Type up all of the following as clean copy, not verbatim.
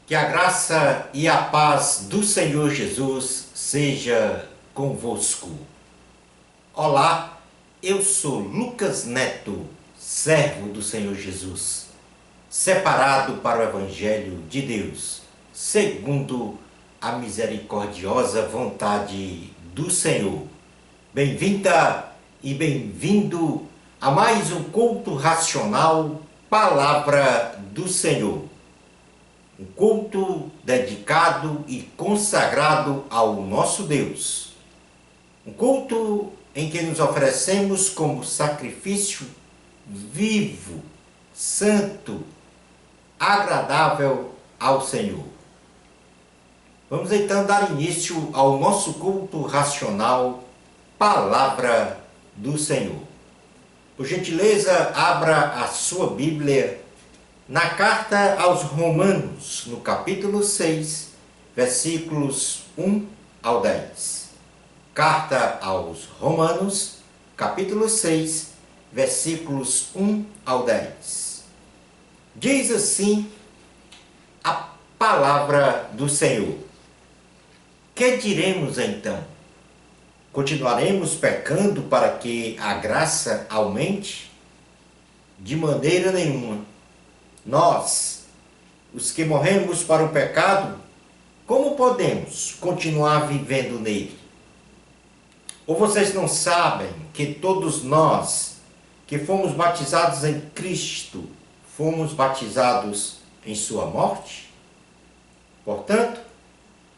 Que a graça e a paz do Senhor Jesus seja convosco. Olá, eu sou Lucas Neto, servo do Senhor Jesus, separado para o Evangelho de Deus, segundo a misericordiosa vontade do Senhor. Bem-vinda e bem-vindo a mais um culto racional, Palavra do Senhor. Um culto dedicado e consagrado ao nosso Deus. Um culto em que nos oferecemos como sacrifício vivo, santo, agradável ao Senhor. Vamos então dar início ao nosso culto racional, Palavra do Senhor. Por gentileza, abra a sua Bíblia na carta aos Romanos, no capítulo 6, versículos 1 ao 10. Carta aos Romanos, capítulo 6, versículos 1 ao 10. Diz assim a palavra do Senhor. Que diremos então? Continuaremos pecando para que a graça aumente? De maneira nenhuma. Nós, os que morremos para o pecado, como podemos continuar vivendo nele? Ou vocês não sabem que todos nós que fomos batizados em Cristo, fomos batizados em sua morte? Portanto,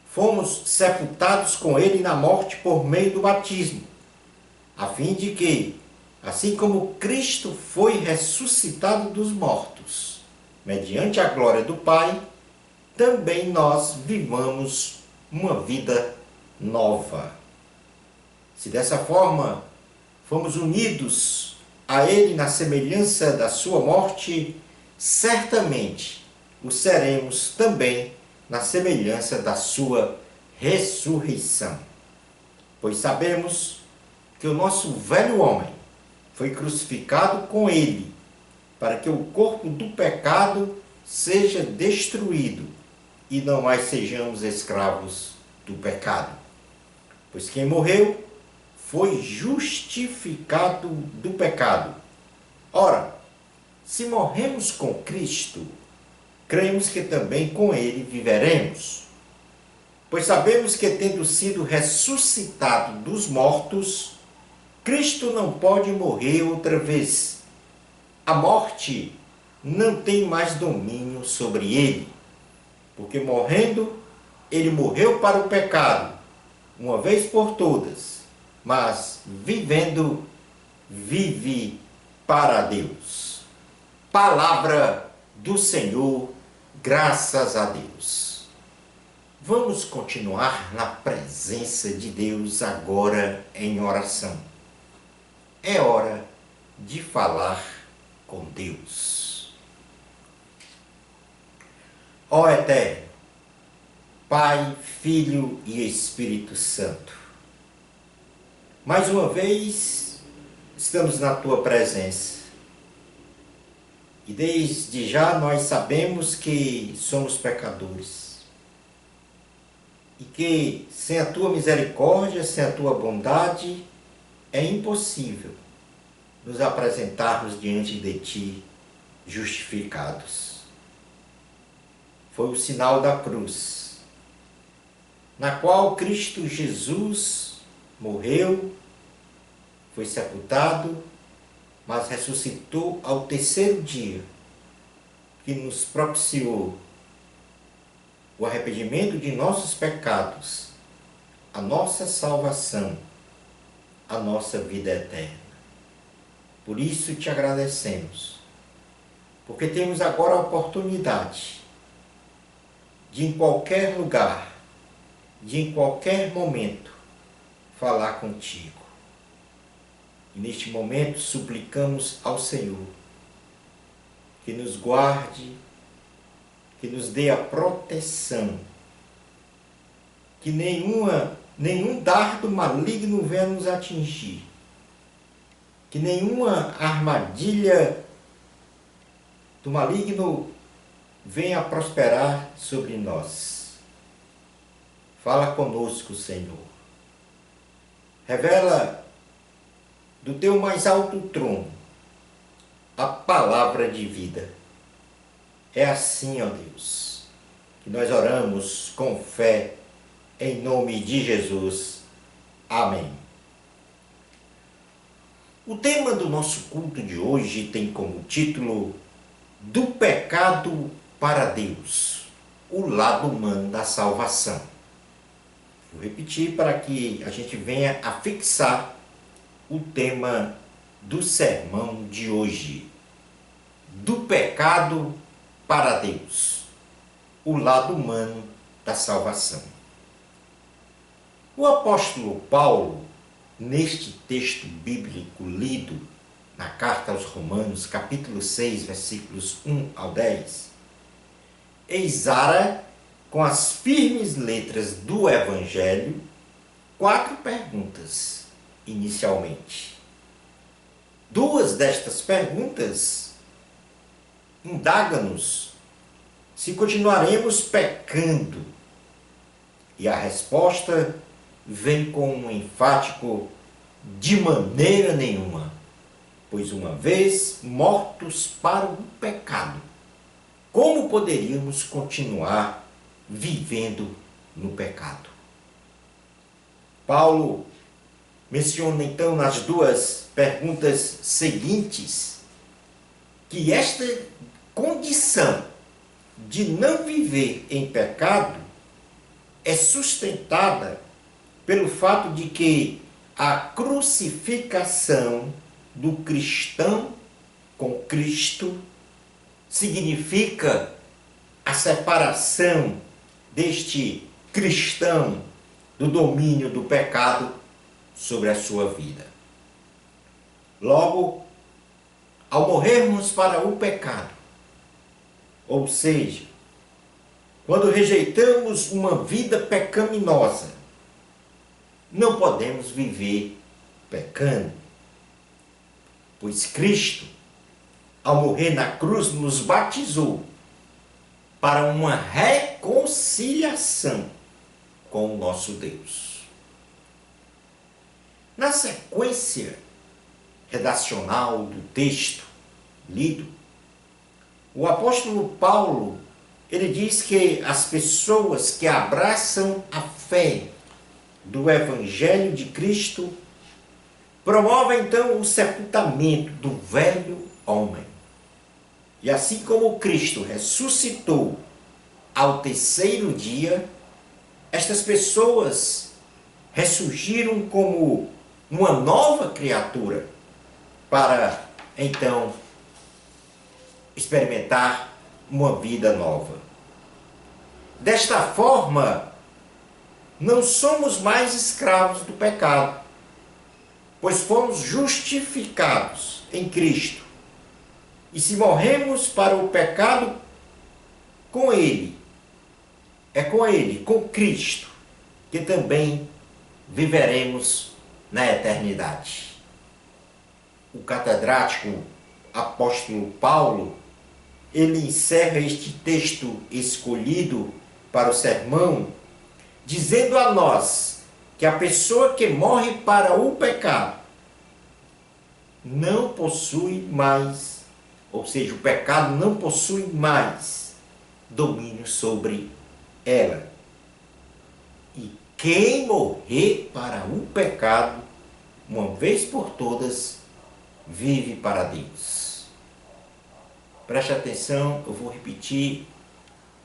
fomos sepultados com ele na morte por meio do batismo, a fim de que, assim como Cristo foi ressuscitado dos mortos, mediante a glória do Pai, também nós vivamos uma vida nova. Se dessa forma fomos unidos a Ele na semelhança da sua morte, certamente o seremos também na semelhança da sua ressurreição. Pois sabemos que o nosso velho homem foi crucificado com Ele, para que o corpo do pecado seja destruído e não mais sejamos escravos do pecado. Pois quem morreu foi justificado do pecado. Ora, se morremos com Cristo, cremos que também com ele viveremos. Pois sabemos que, tendo sido ressuscitado dos mortos, Cristo não pode morrer outra vez. A morte não tem mais domínio sobre ele, porque morrendo, ele morreu para o pecado, uma vez por todas, mas vivendo, vive para Deus. Palavra do Senhor, graças a Deus. Vamos continuar na presença de Deus agora em oração. É hora de falar com Deus. Ó Eterno, Pai, Filho e Espírito Santo, mais uma vez estamos na Tua presença e desde já nós sabemos que somos pecadores e que sem a Tua misericórdia, sem a Tua bondade, é impossível nos apresentarmos diante de Ti justificados. Foi o sinal da cruz, na qual Cristo Jesus morreu, foi sepultado, mas ressuscitou ao terceiro dia, que nos propiciou o arrependimento de nossos pecados, a nossa salvação, a nossa vida eterna. Por isso te agradecemos, porque temos agora a oportunidade de em qualquer lugar, de em qualquer momento, falar contigo. E neste momento suplicamos ao Senhor que nos guarde, que nos dê a proteção, que nenhum dardo maligno venha nos atingir, que nenhuma armadilha do maligno venha prosperar sobre nós. Fala conosco, Senhor. Revela do teu mais alto trono a palavra de vida. É assim, ó Deus, que nós oramos com fé, em nome de Jesus. Amém. O tema do nosso culto de hoje tem como título Do Pecado para Deus, o lado humano da salvação. Vou repetir para que a gente venha a fixar o tema do sermão de hoje. Do pecado para Deus, o lado humano da salvação. O apóstolo Paulo, neste texto bíblico lido na carta aos Romanos, capítulo 6, versículos 1 ao 10, exara com as firmes letras do Evangelho 4 perguntas, inicialmente. 2 destas perguntas indaga-nos se continuaremos pecando, e a resposta vem com um enfático de maneira nenhuma, pois uma vez mortos para o pecado, como poderíamos continuar vivendo no pecado? Paulo menciona então nas 2 perguntas seguintes que esta condição de não viver em pecado é sustentada pelo fato de que a crucificação do cristão com Cristo significa a separação deste cristão do domínio do pecado sobre a sua vida. Logo, ao morrermos para o pecado, ou seja, quando rejeitamos uma vida pecaminosa, não podemos viver pecando, pois Cristo, ao morrer na cruz, nos batizou para uma reconciliação com o nosso Deus. Na sequência redacional do texto lido, o apóstolo Paulo, ele diz que as pessoas que abraçam a fé do Evangelho de Cristo promovem então o sepultamento do velho homem. E assim como Cristo ressuscitou ao 3º dia, estas pessoas ressurgiram como uma nova criatura para então experimentar uma vida nova. Desta forma, não somos mais escravos do pecado, pois fomos justificados em Cristo. E se morremos para o pecado, com Ele, com Cristo, que também viveremos na eternidade. O catedrático apóstolo Paulo, ele encerra este texto escolhido para o sermão, dizendo a nós que a pessoa que morre para o pecado não possui mais, ou seja, o pecado não possui mais domínio sobre ela. E quem morrer para o pecado, uma vez por todas, vive para Deus. Preste atenção, eu vou repetir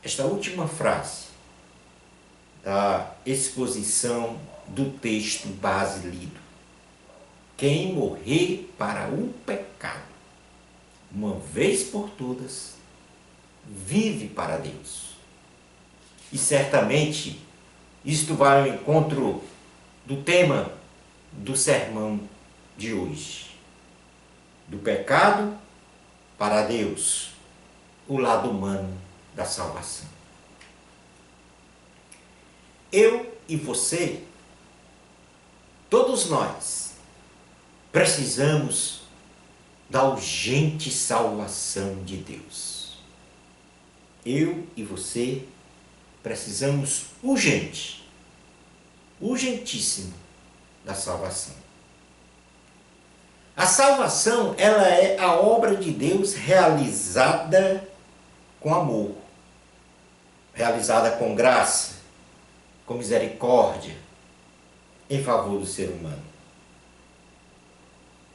esta última frase da exposição do texto base lido. Quem morrer para o pecado, uma vez por todas, vive para Deus. E certamente isto vai ao encontro do tema do sermão de hoje. Do pecado para Deus, o lado humano da salvação. Eu e você, todos nós, precisamos da urgente salvação de Deus. eu e você precisamos urgentíssimo da salvação. A salvação, ela é a obra de Deus realizada com amor, realizada com graça, com misericórdia, em favor do ser humano.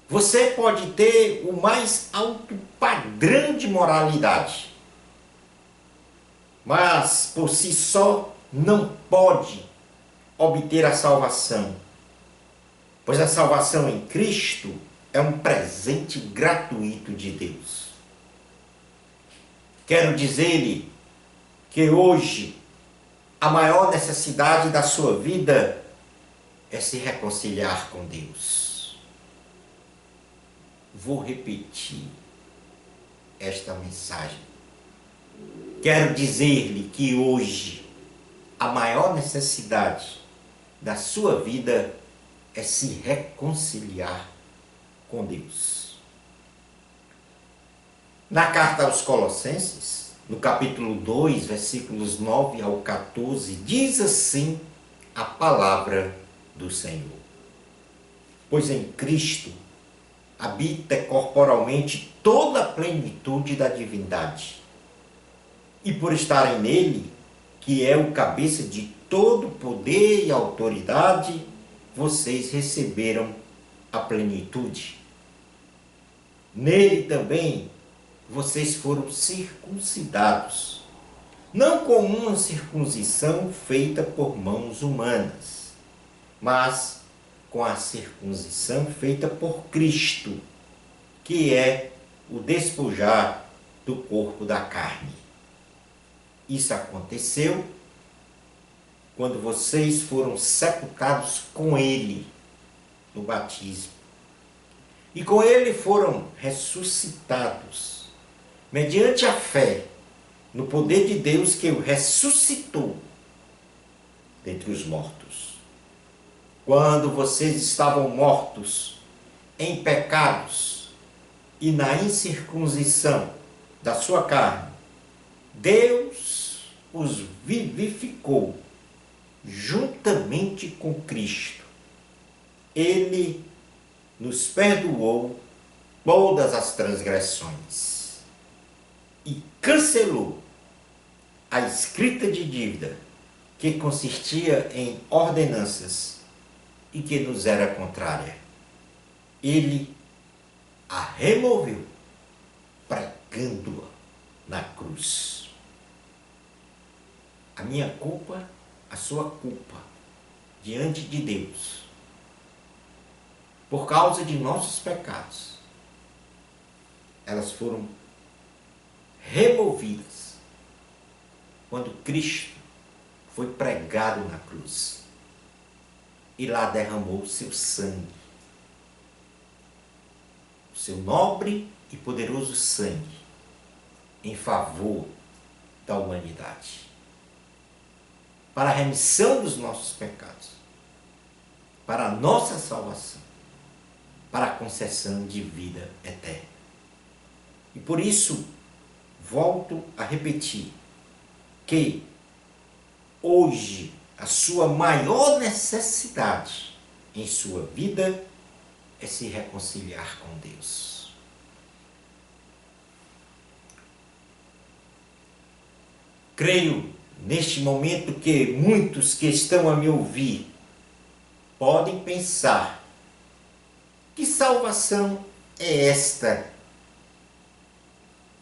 Você pode ter o mais alto padrão de moralidade, mas por si só não pode obter a salvação, pois a salvação em Cristo é um presente gratuito de Deus. Quero dizer-lhe que hoje a maior necessidade da sua vida é se reconciliar com Deus. Vou repetir esta mensagem. Quero dizer-lhe que hoje a maior necessidade da sua vida é se reconciliar com Deus. Na carta aos Colossenses, no capítulo 2, versículos 9 ao 14, diz assim a palavra do Senhor: pois em Cristo habita corporalmente toda a plenitude da divindade, e por estarem nele, que é o cabeça de todo poder e autoridade, vocês receberam a plenitude. Nele também vocês foram circuncidados, não com uma circuncisão feita por mãos humanas, mas com a circuncisão feita por Cristo, que é o despojar do corpo da carne. Isso aconteceu quando vocês foram sepultados com Ele no batismo. E com Ele foram ressuscitados, mediante a fé no poder de Deus que o ressuscitou dentre os mortos. Quando vocês estavam mortos em pecados e na incircuncisão da sua carne, Deus os vivificou juntamente com Cristo. Ele nos perdoou todas as transgressões e cancelou a escrita de dívida que consistia em ordenanças e que nos era contrária. Ele a removeu, pregando-a na cruz. A minha culpa, a sua culpa, diante de Deus, por causa de nossos pecados, elas foram removidas quando Cristo foi pregado na cruz e lá derramou o seu sangue, o seu nobre e poderoso sangue, em favor da humanidade, para a remissão dos nossos pecados, para a nossa salvação, para a concessão de vida eterna. E por isso, volto a repetir que hoje a sua maior necessidade em sua vida é se reconciliar com Deus. Creio neste momento que muitos que estão a me ouvir podem pensar: que salvação é esta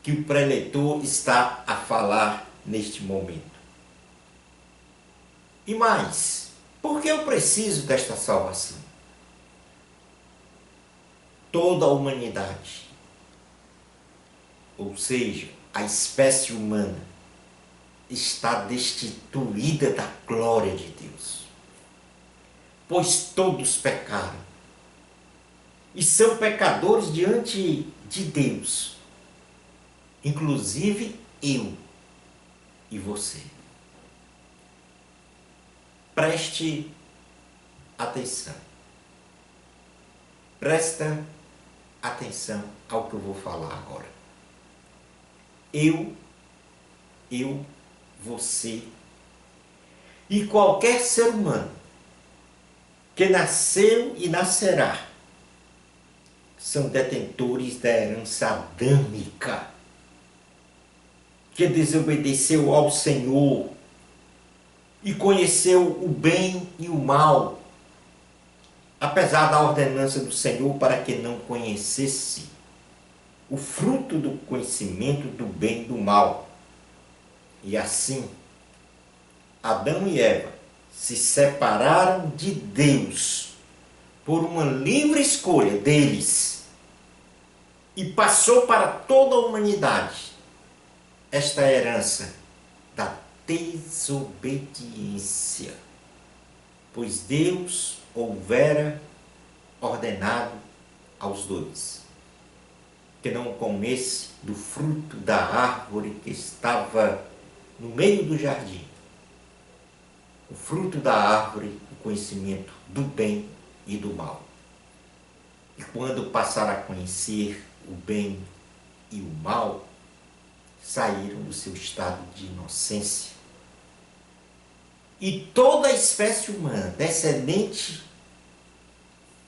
que o preletor está a falar neste momento? E mais, por que eu preciso desta salvação? Toda a humanidade, ou seja, a espécie humana, está destituída da glória de Deus, pois todos pecaram e são pecadores diante de Deus, inclusive eu e você. Preste atenção. Presta atenção ao que eu vou falar agora. Eu eu, você e qualquer ser humano que nasceu e nascerá são detentores da herança adâmica, que desobedeceu ao Senhor e conheceu o bem e o mal, apesar da ordenança do Senhor para que não conhecesse o fruto do conhecimento do bem e do mal. E assim, Adão e Eva se separaram de Deus por uma livre escolha deles e passou para toda a humanidade esta herança da desobediência, pois Deus houvera ordenado aos dois que não comesse do fruto da árvore que estava no meio do jardim, o fruto da árvore do conhecimento do bem e do mal. E quando passaram a conhecer o bem e o mal, saíram do seu estado de inocência. E toda a espécie humana, descendente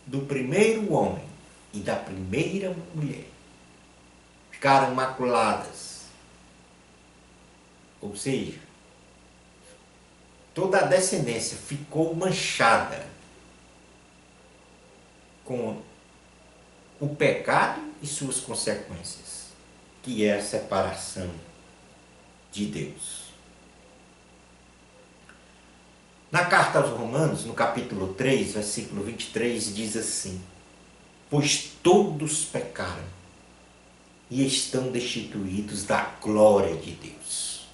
do primeiro homem e da primeira mulher, ficaram maculadas. Ou seja, toda a descendência ficou manchada com o pecado e suas consequências, que é a separação de Deus. Na carta aos Romanos, no capítulo 3, versículo 23, diz assim: pois todos pecaram e estão destituídos da glória de Deus.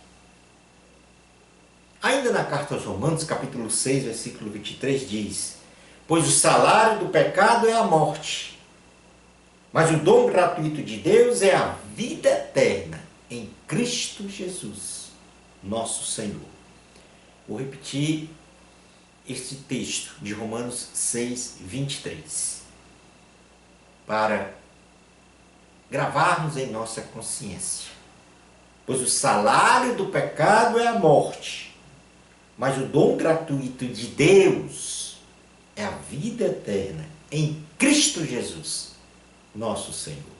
Ainda na carta aos Romanos, capítulo 6, versículo 23, diz: pois o salário do pecado é a morte, mas o dom gratuito de Deus é a vida eterna em Cristo Jesus, nosso Senhor. Vou repetir este texto de Romanos 6, 23, para gravarmos em nossa consciência. Pois o salário do pecado é a morte, mas o dom gratuito de Deus é a vida eterna em Cristo Jesus, nosso Senhor.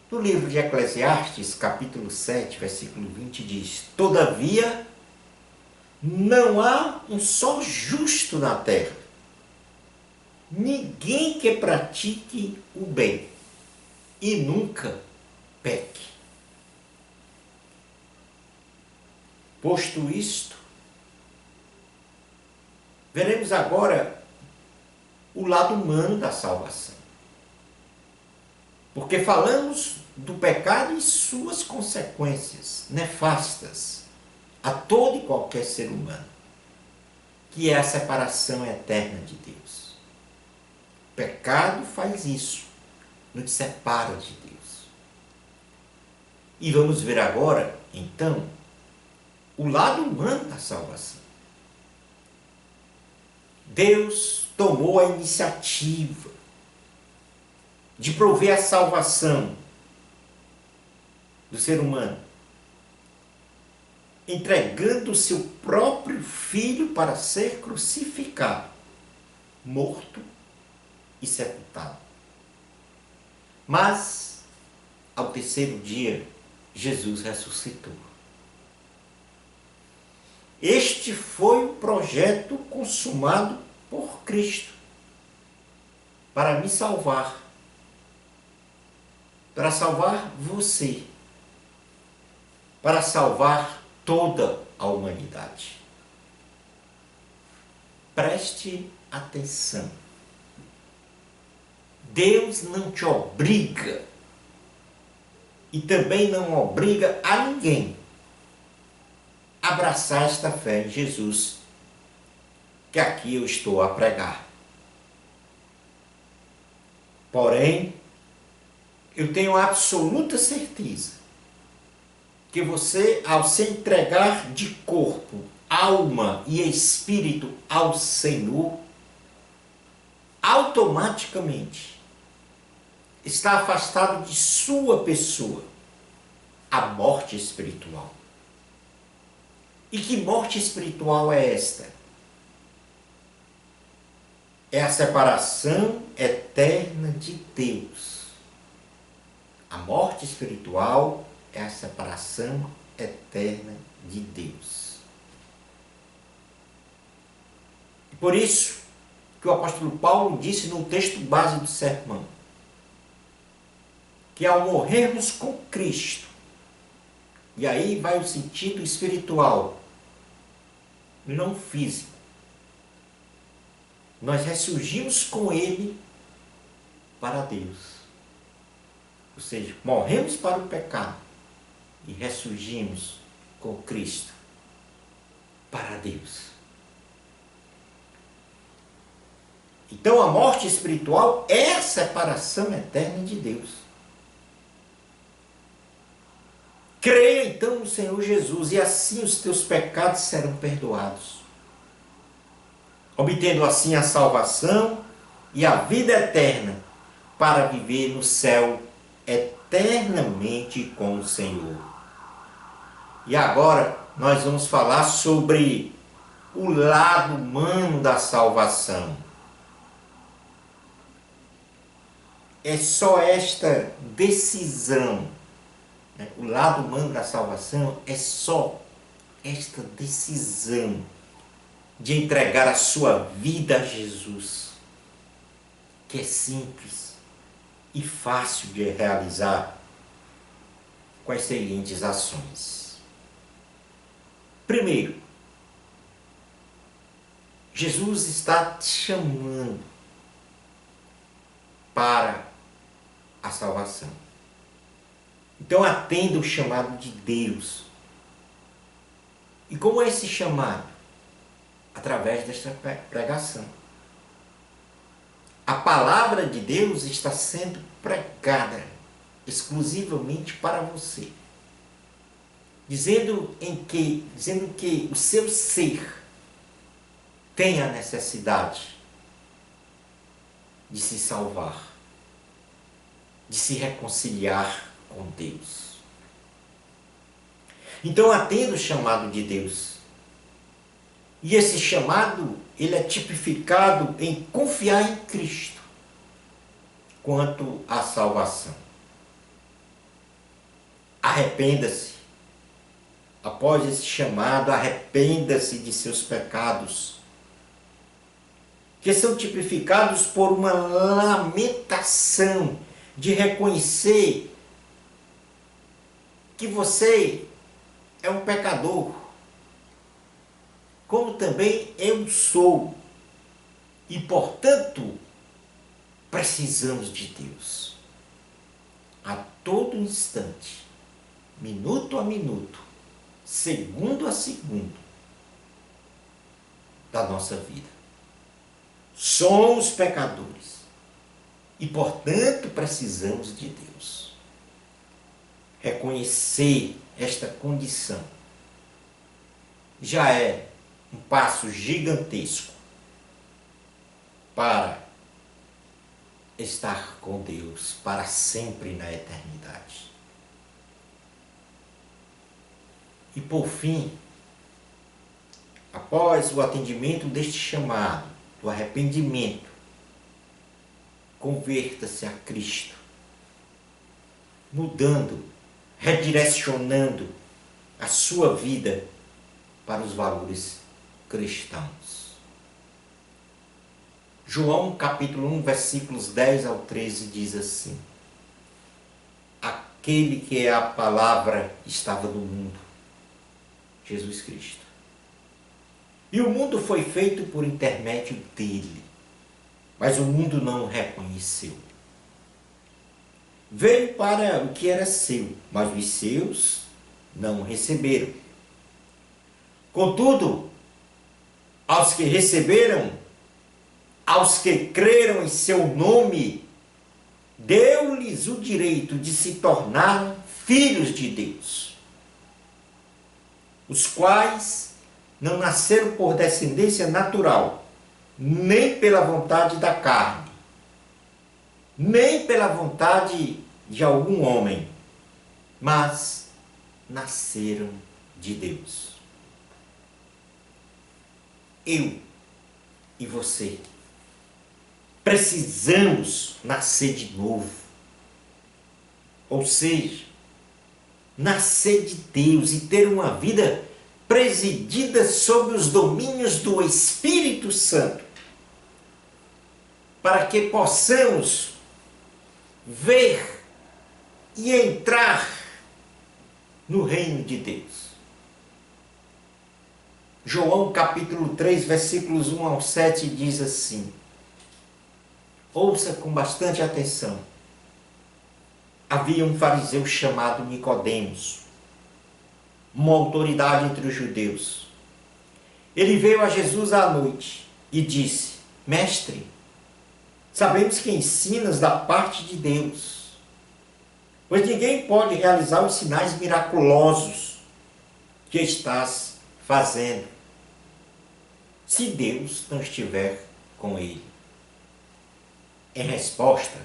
No livro de Eclesiastes, capítulo 7, versículo 20, diz: todavia, não há um só justo na terra, ninguém que pratique o bem e nunca peque. Posto isto, veremos agora o lado humano da salvação. Porque falamos do pecado e suas consequências nefastas a todo e qualquer ser humano, que é a separação eterna de Deus. O pecado faz isso, nos separa de Deus. E vamos ver agora, então, o lado humano da salvação. Deus tomou a iniciativa de prover a salvação do ser humano, entregando o seu próprio filho para ser crucificado, morto e sepultado. Mas, ao terceiro dia, Jesus ressuscitou. Este foi o projeto consumado por Cristo para me salvar, para salvar você, para salvar toda a humanidade. Preste atenção. Deus não te obriga e também não obriga a ninguém a abraçar esta fé em Jesus que aqui eu estou a pregar. Porém, eu tenho absoluta certeza que você, ao se entregar de corpo, alma e espírito ao Senhor, automaticamente está afastado de sua pessoa a morte espiritual. E que morte espiritual é esta? É a separação eterna de Deus. A morte espiritual é a separação eterna de Deus. E por isso que o apóstolo Paulo disse no texto base do sermão, que ao morrermos com Cristo, e aí vai o sentido espiritual, não físico, nós ressurgimos com Ele para Deus. Ou seja, morremos para o pecado e ressurgimos com Cristo para Deus. Então a morte espiritual é a separação eterna de Deus. Creia então no Senhor Jesus e assim os teus pecados serão perdoados, obtendo assim a salvação e a vida eterna para viver no céu eternamente com o Senhor. E agora nós vamos falar sobre o lado humano da salvação. É só esta decisão, né? O lado humano da salvação é só esta decisão de entregar a sua vida a Jesus, que é simples e fácil de realizar com as seguintes ações. Primeiro, Jesus está te chamando para a salvação. Então atenda o chamado de Deus. E como é esse chamado? Através desta pregação. A palavra de Deus está sendo pregada exclusivamente para você, dizendo que o seu ser tem a necessidade de se salvar, de se reconciliar com Deus. Então atenda o chamado de Deus. E esse chamado, ele é tipificado em confiar em Cristo quanto à salvação. Arrependa-se. Após esse chamado, arrependa-se de seus pecados, que são tipificados por uma lamentação de reconhecer que você é um pecador, como também eu sou, e portanto precisamos de Deus a todo instante, minuto a minuto, segundo a segundo da nossa vida. Somos pecadores e portanto precisamos de Deus. Reconhecer esta condição já é um passo gigantesco para estar com Deus para sempre na eternidade. E por fim, após o atendimento deste chamado, do arrependimento, converta-se a Cristo, mudando, redirecionando a sua vida para os valores cristãos. João capítulo 1, versículos 10 ao 13 diz assim: aquele que é a palavra estava no mundo, Jesus Cristo. E o mundo foi feito por intermédio dele, mas o mundo não o reconheceu. Veio para o que era seu, mas os seus não o receberam. Contudo, aos que receberam, aos que creram em seu nome, deu-lhes o direito de se tornarem filhos de Deus, os quais não nasceram por descendência natural, nem pela vontade da carne, nem pela vontade de algum homem, mas nasceram de Deus. Eu e você precisamos nascer de novo. Ou seja, nascer de Deus e ter uma vida presidida sob os domínios do Espírito Santo, para que possamos ver e entrar no reino de Deus. João capítulo 3, versículos 1 ao 7 diz assim: ouça com bastante atenção. Havia um fariseu chamado Nicodemos, uma autoridade entre os judeus. Ele veio a Jesus à noite e disse: Mestre, sabemos que ensinas da parte de Deus, pois ninguém pode realizar os sinais miraculosos que estás fazendo, se Deus não estiver com ele. Em resposta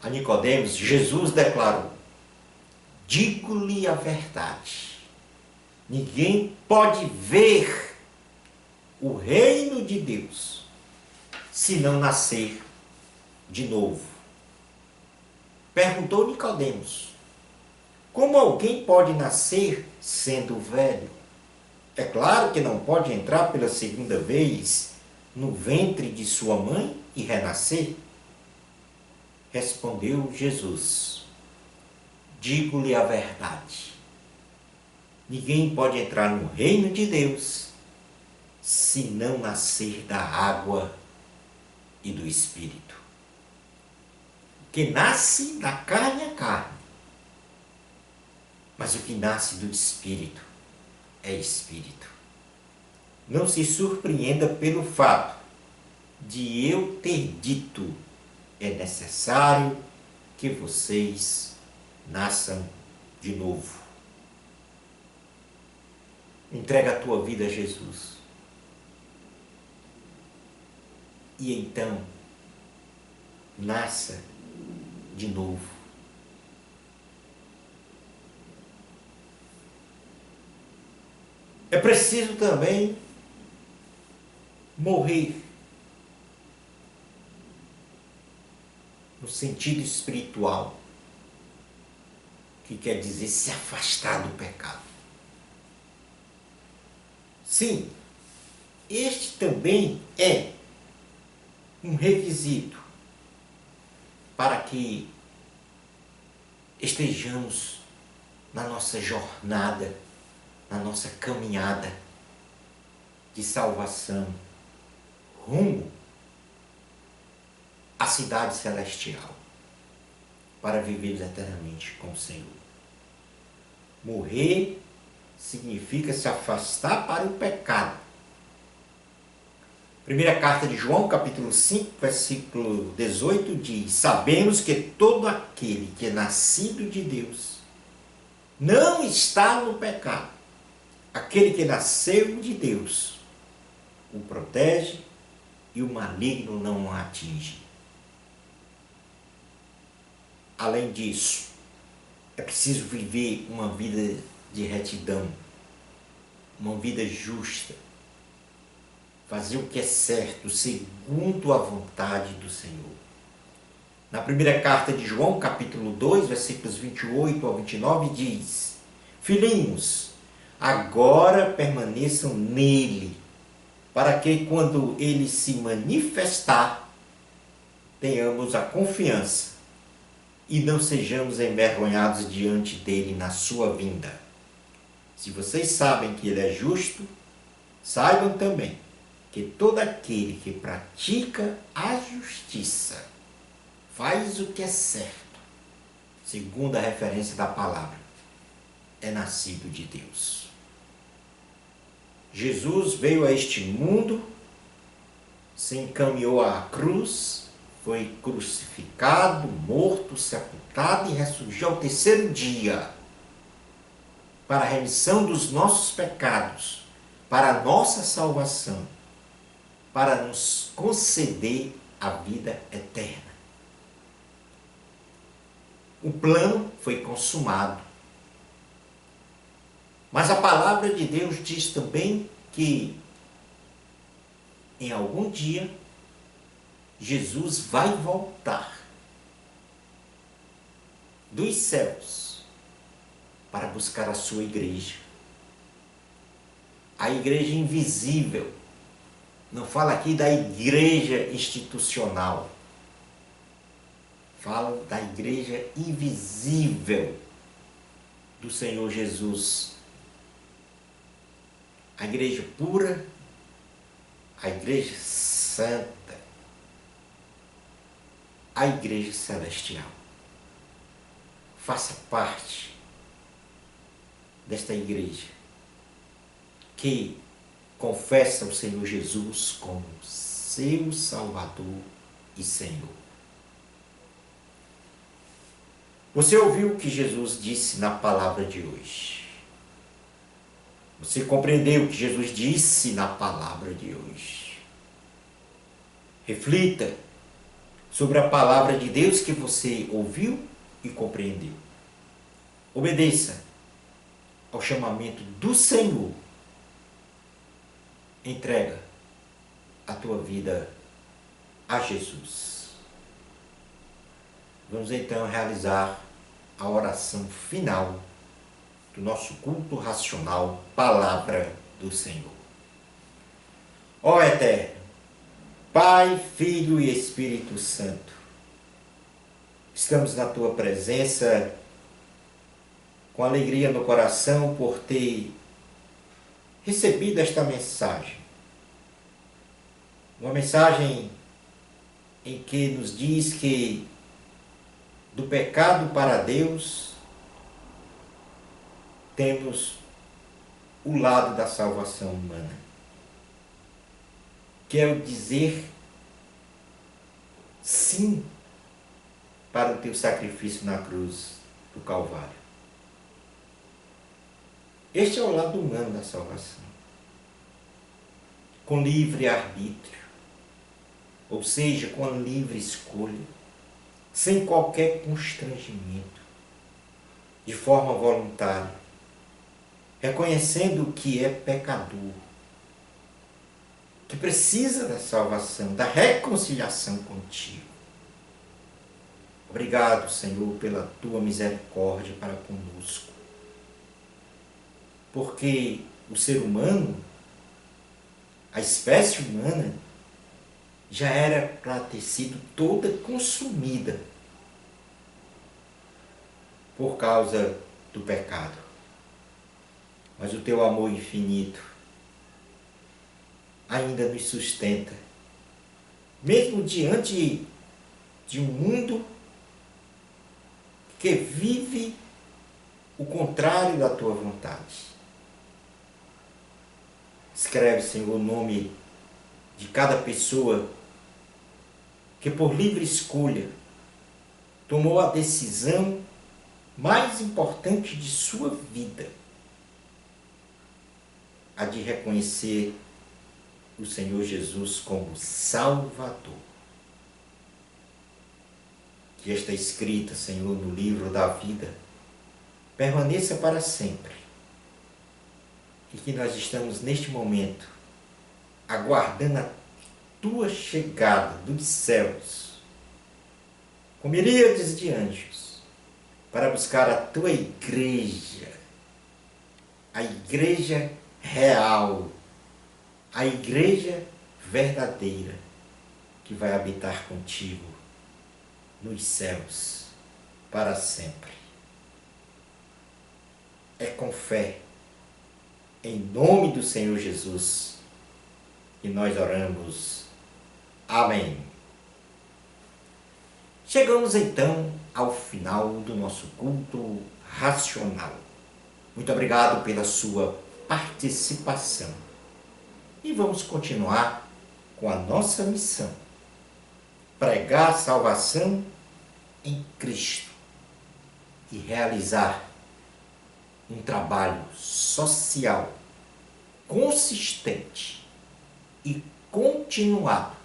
a Nicodemos, Jesus declarou: digo-lhe a verdade, ninguém pode ver o reino de Deus se não nascer de novo. Perguntou Nicodemos: como alguém pode nascer sendo velho? É claro que não pode entrar pela segunda vez no ventre de sua mãe e renascer. Respondeu Jesus: digo-lhe a verdade, ninguém pode entrar no reino de Deus se não nascer da água e do Espírito. O que nasce da carne é carne, mas o que nasce do Espírito é Espírito. Não se surpreenda pelo fato de eu ter dito: é necessário que vocês nasçam de novo. Entrega a tua vida a Jesus. E então, nasça de novo. É preciso também morrer no sentido espiritual, que quer dizer se afastar do pecado. Sim, este também é um requisito para que estejamos na nossa jornada, na nossa caminhada de salvação rumo à cidade celestial, para viver eternamente com o Senhor. Morrer significa se afastar para o pecado. Primeira carta de João, capítulo 5, versículo 18 diz: sabemos que todo aquele que é nascido de Deus não está no pecado. Aquele que nasceu de Deus o protege e o maligno não o atinge. Além disso, é preciso viver uma vida de retidão, uma vida justa, fazer o que é certo, segundo a vontade do Senhor. Na primeira carta de João, capítulo 2, versículos 28 ao 29, diz: filhinhos, agora permaneçam nele, para que quando ele se manifestar, tenhamos a confiança e não sejamos envergonhados diante dele na sua vinda. Se vocês sabem que ele é justo, saibam também que todo aquele que pratica a justiça faz o que é certo, segundo a referência da palavra, é nascido de Deus. Jesus veio a este mundo, se encaminhou à cruz, foi crucificado, morto, sepultado e ressurgiu ao terceiro dia para a remissão dos nossos pecados, para a nossa salvação, para nos conceder a vida eterna. O plano foi consumado Mas a palavra de Deus diz também que em algum dia Jesus vai voltar dos céus para buscar a sua igreja. A igreja invisível. Não fala aqui da igreja institucional. Fala da igreja invisível do Senhor Jesus. A igreja pura, a igreja santa, a igreja celestial. Faça parte desta igreja que confessa o Senhor Jesus como seu Salvador e Senhor. Você ouviu o que Jesus disse na palavra de hoje? Você compreendeu o que Jesus disse na palavra de hoje? Reflita sobre a palavra de Deus que você ouviu e compreendeu. Obedeça ao chamamento do Senhor. Entrega a tua vida a Jesus. Vamos então realizar a oração final do nosso culto racional, Palavra do Senhor. Ó Eterno, Pai, Filho e Espírito Santo, estamos na tua presença com alegria no coração por ter recebido esta mensagem. Uma mensagem em que nos diz que do pecado para Deus temos o lado da salvação humana, que é o dizer sim para o teu sacrifício na cruz do Calvário. Este é o lado humano da salvação. Com livre arbítrio, ou seja, com a livre escolha, sem qualquer constrangimento, de forma voluntária, reconhecendo que é pecador, que precisa da salvação, da reconciliação contigo. Obrigado, Senhor, pela tua misericórdia para conosco. Porque o ser humano, a espécie humana, já era para ter sido toda consumida por causa do pecado. Mas o teu amor infinito ainda nos sustenta, mesmo diante de um mundo que vive o contrário da tua vontade. Escreve, Senhor, o nome de cada pessoa que por livre escolha tomou a decisão mais importante de sua vida, a de reconhecer o Senhor Jesus como Salvador. Que esta escrita, Senhor, no livro da vida, permaneça para sempre. E que nós estamos neste momento aguardando a tua chegada dos céus, com miríades de anjos, para buscar a tua igreja, a igreja real, a igreja verdadeira, que vai habitar contigo nos céus para sempre. É com fé, em nome do Senhor Jesus, que nós oramos. Amém. Chegamos então ao final do nosso culto racional. Muito obrigado pela sua participação. E vamos continuar com a nossa missão: pregar a salvação em Cristo e realizar um trabalho social consistente e continuado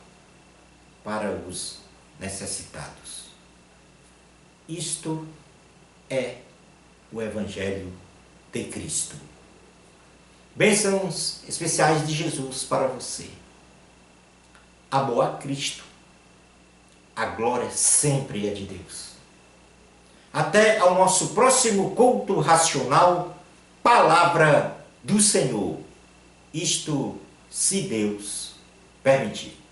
para os necessitados. Isto é o Evangelho de Cristo. Bênçãos especiais de Jesus para você. Amor a Cristo. A glória sempre é de Deus. Até ao nosso próximo culto racional, Palavra do Senhor. Isto, se Deus permitir.